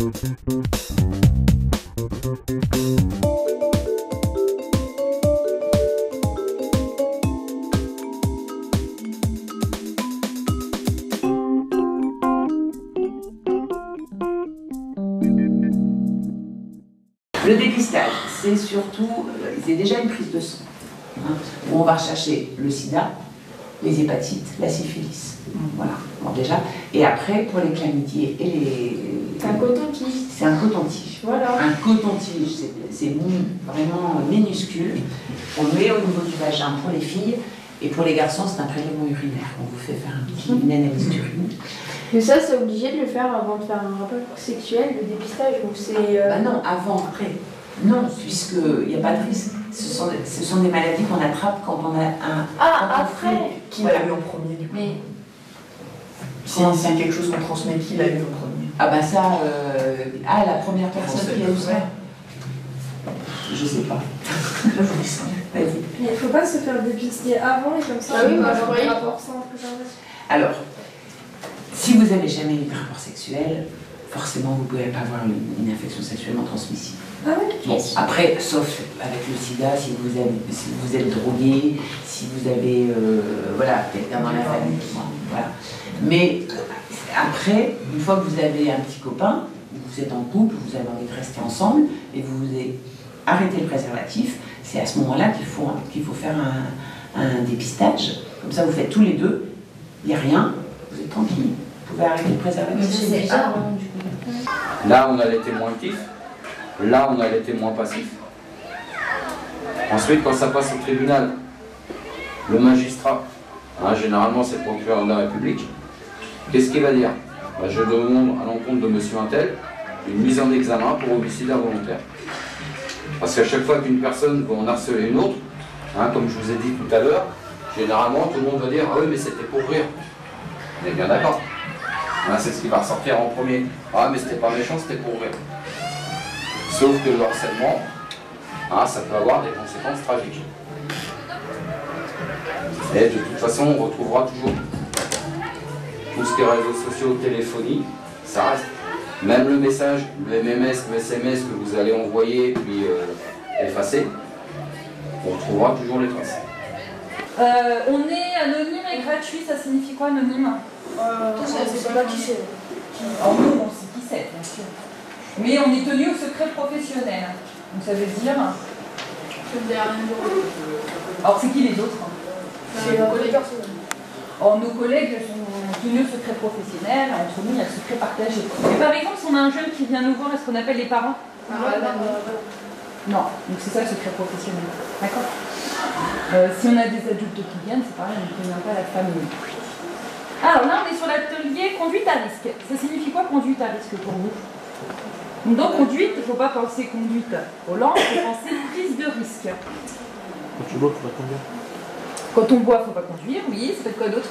Le dépistage, c'est surtout, c'est déjà une prise de sang, hein, où on va rechercher le sida, les hépatites, la syphilis. Voilà, bon, déjà. Et après, pour les chlamydiés et les... C'est un coton-tige. C'est un coton-tige. Voilà. Un coton-tige, c'est vraiment minuscule. On le met au niveau du vagin pour les filles, et pour les garçons, c'est un prélèvement urinaire. On vous fait faire une analyse d'urine. Mais ça, c'est obligé de le faire avant de faire un rapport sexuel, le dépistage, ou c'est... Bah non, avant, après. Non, puisqu'il n'y a pas de risque. Ce sont des maladies qu'on attrape quand on a un... Ah, après. Qui l'a eu en premier, du coup? Mais... Si c'est quelque chose qu'on transmet, qui l'a eu en premier? Ah bah ça... la première personne qui a eu ça. Je sais pas. Vas-y. Mais il ne faut pas se faire dépister avant et comme ça, Ah oui, moi je croyais. rapport sans préservatif. Alors, si vous n'avez jamais eu de rapport sexuel, forcément vous ne pouvez pas avoir une infection sexuellement transmissible. Ah oui? Bon, après, sauf avec le sida, si vous êtes drogué, si vous avez voilà, quelqu'un dans la famille. Voilà. Mais après, une fois que vous avez un petit copain, vous êtes en couple, vous avez envie de rester ensemble, et vous avez arrêté le préservatif, c'est à ce moment-là qu'il faut faire un dépistage. Comme ça, vous faites tous les deux, il n'y a rien, vous êtes tranquille. Vous pouvez arrêter le préservatif. C'est bizarre, du coup. Là, on a les témoins actifs. Là, on a les témoins passifs. Ensuite, quand ça passe au tribunal, le magistrat, hein, généralement c'est le procureur de la République, qu'est-ce qu'il va dire? Ben, je demande à l'encontre de monsieur Untel une mise en examen pour homicide involontaire. Parce qu'à chaque fois qu'une personne va en harceler une autre, hein, comme je vous ai dit tout à l'heure, généralement tout le monde va dire « Ah oui, mais c'était pour rire ». On est bien d'accord. Hein, c'est ce qui va ressortir en premier. « Ah mais c'était pas méchant, c'était pour rire ». Sauf que le harcèlement, hein, ça peut avoir des conséquences tragiques. Et de toute façon, on retrouvera toujours tout ce qui est réseaux sociaux, téléphonie, ça reste. Même le message, le MMS, le SMS que vous allez envoyer puis effacer, on retrouvera toujours les traces. On est anonyme et gratuit, ça signifie quoi anonyme? C'est pas qui c'est. Alors nous, on sait qui c'est, bien sûr. Mais on est tenu au secret professionnel. Donc ça veut dire... Alors c'est qui les autres? C'est nos collègues. Or, nos collègues sont tenus au secret professionnel, entre nous il y a le secret partagé. Et par exemple, si on a un jeune qui vient nous voir, est-ce qu'on appelle les parents? Non, donc c'est ça le secret professionnel. D'accord. Si on a des adultes qui viennent, c'est pareil, on ne prévient pas la famille. Alors là, on est sur l'atelier conduite à risque. Ça signifie quoi conduite à risque pour vous? Donc conduite, il ne faut pas penser conduite au lent, il faut penser prise de risque. Quand tu bois, il faut pas conduire. Quand on boit, il ne faut pas conduire, oui, ça peut être quoi d'autre?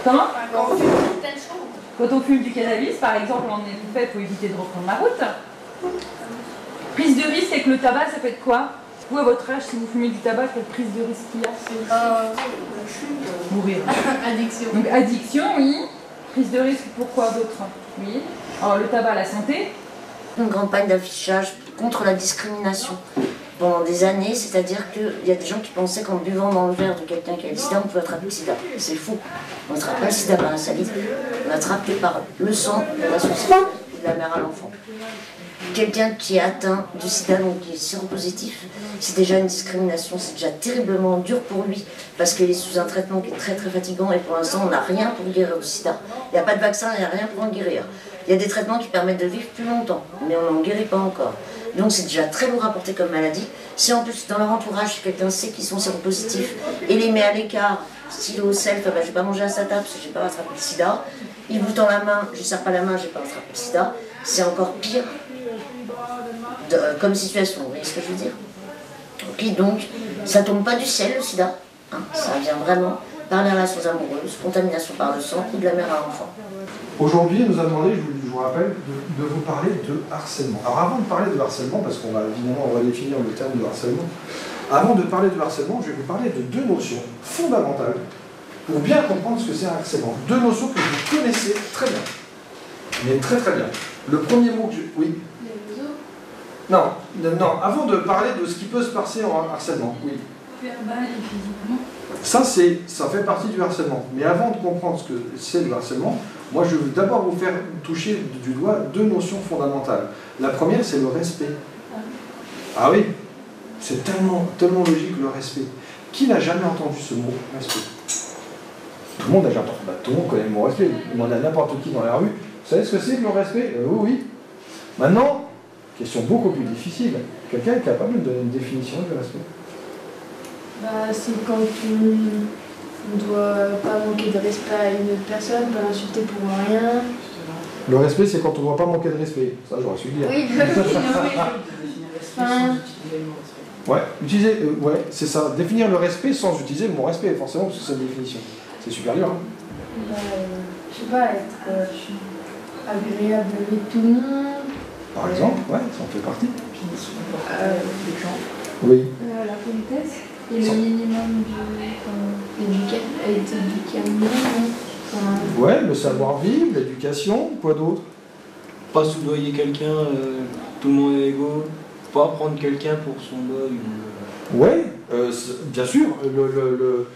Comment? Quand on fume du cannabis, par exemple, en effet, il faut éviter de reprendre la route. Prise de risque avec le tabac, ça peut être quoi? Vous, à votre âge, si vous fumez du tabac, quelle prise de risque il y a? Mourir. Addiction. Donc addiction, oui. Prise de risque, pourquoi d'autre? Oui. Alors le tabac, la santé. Une campagne d'affichage contre la discrimination pendant des années, c'est-à-dire qu'il y a des gens qui pensaient qu'en buvant dans le verre de quelqu'un qui a le sida, on peut attraper le sida. C'est faux. On n'attrape pas le sida par la salive, on attrape par le sang de la société, de la mère à l'enfant. Quelqu'un qui est atteint du sida, donc qui est séropositif, c'est déjà une discrimination, c'est déjà terriblement dur pour lui, parce qu'il est sous un traitement qui est très très fatigant et pour l'instant on n'a rien pour guérir du sida. Il n'y a pas de vaccin, il n'y a rien pour en guérir. Il y a des traitements qui permettent de vivre plus longtemps, mais on n'en guérit pas encore. Donc c'est déjà très lourd à porter comme maladie. Si en plus dans leur entourage, quelqu'un sait qu'ils sont séropositifs et les met à l'écart, style au self, bah, je vais pas manger à sa table parce que je n'ai pas attrapé le sida, il vous tend la main, je ne serre pas la main, je n'ai pas attrapé le sida, c'est encore pire comme situation, vous voyez ce que je veux dire? Ok, donc ça tombe pas du ciel le sida, hein, ça vient vraiment par les relations amoureuses, contamination par le sang ou de la mère à l'enfant. Aujourd'hui, nous a demandé, je vous rappelle, de vous parler de harcèlement. Alors avant de parler de harcèlement, parce qu'on va évidemment on va définir le terme de harcèlement, avant de parler de harcèlement, je vais vous parler de deux notions fondamentales pour bien comprendre ce que c'est un harcèlement. Deux notions que vous connaissez très bien. Mais très très bien. Le premier mot que je... Oui. Non, avant de parler de ce qui peut se passer en harcèlement, oui. Verbal et physiquement. Ça fait partie du harcèlement. Mais avant de comprendre ce que c'est le harcèlement, moi je veux d'abord vous faire toucher du doigt deux notions fondamentales. La première, c'est le respect. Ah oui, c'est tellement logique le respect. Qui n'a jamais entendu ce mot, respect? Tout le monde a déjà entendu. Tout le monde connaît le mot respect. Demandez à n'importe qui dans la rue. Vous savez ce que c'est que le respect? Oui, oui. Maintenant, question beaucoup plus difficile. Quelqu'un est capable de donner une définition du respect? Bah, c'est quand on ne doit pas manquer de respect à une autre personne, pas l'insulter pour rien. Le respect, c'est quand on ne doit pas manquer de respect. Ça, j'aurais su le dire. Oui, enfin, ouais, utiliser, ouais, c'est ça. Définir le respect sans utiliser le mot respect, forcément, parce que c'est une définition. C'est super dur. Hein. bah, je sais pas, être agréable avec tout le monde. Par exemple, ouais, ça en fait partie. L'exemple. Oui. La politesse. Et le minimum être éduqué à minimum. Ouais, le savoir-vivre, l'éducation, quoi d'autre? Pas soudoyer quelqu'un, tout le monde est égaux. Pas prendre quelqu'un pour son deuil. Ouais, bien sûr, le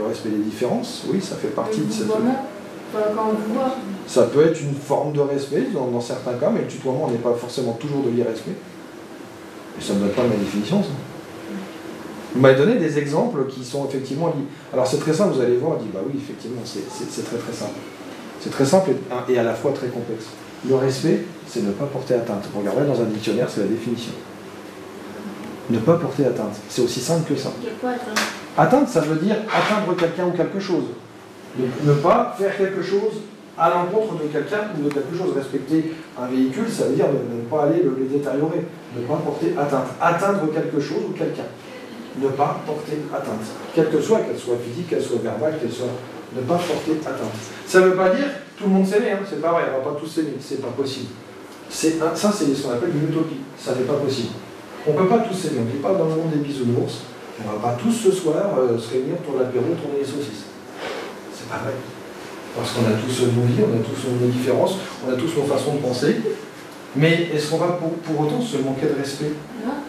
respect des différences, oui, ça fait partie de cette... Voilà, quand on vous voit. Ça peut être une forme de respect dans certains cas, mais le tutoiement n'est pas forcément toujours de l'irrespect. Et ça ne donne pas ma définition, ça. Vous m'avez donné des exemples qui sont effectivement liés. Alors c'est très simple, vous allez voir, on dit bah oui, effectivement, c'est très très simple. C'est très simple et à la fois très complexe. Le respect, c'est ne pas porter atteinte. Vous regardez dans un dictionnaire, c'est la définition. Ne pas porter atteinte. C'est aussi simple que ça. Atteinte, ça veut dire atteindre quelqu'un ou quelque chose. Ne pas faire quelque chose à l'encontre de quelqu'un ou de quelque chose. Respecter un véhicule, ça veut dire ne pas aller le détériorer. Ne pas porter atteinte. Atteindre quelque chose ou quelqu'un. Ne pas porter atteinte. Quelle que soit, qu'elle soit physique, qu'elle soit verbale, qu'elle soit... Ne pas porter atteinte. Ça ne veut pas dire tout le monde s'aimer, hein. C'est pas vrai, on ne va pas tous s'aimer, c'est pas possible. Ça, c'est ce qu'on appelle une utopie. Ça n'est pas possible. On ne peut pas tous s'aimer. On ne vit pas dans le monde des bisounours. On ne va pas tous ce soir se réunir autour de l'apéro, tourner les saucisses. C'est pas vrai. Parce qu'on a tous nos vies, on a tous nos différences, on a tous nos façons de penser. Mais est-ce qu'on va pour autant se manquer de respect? Non.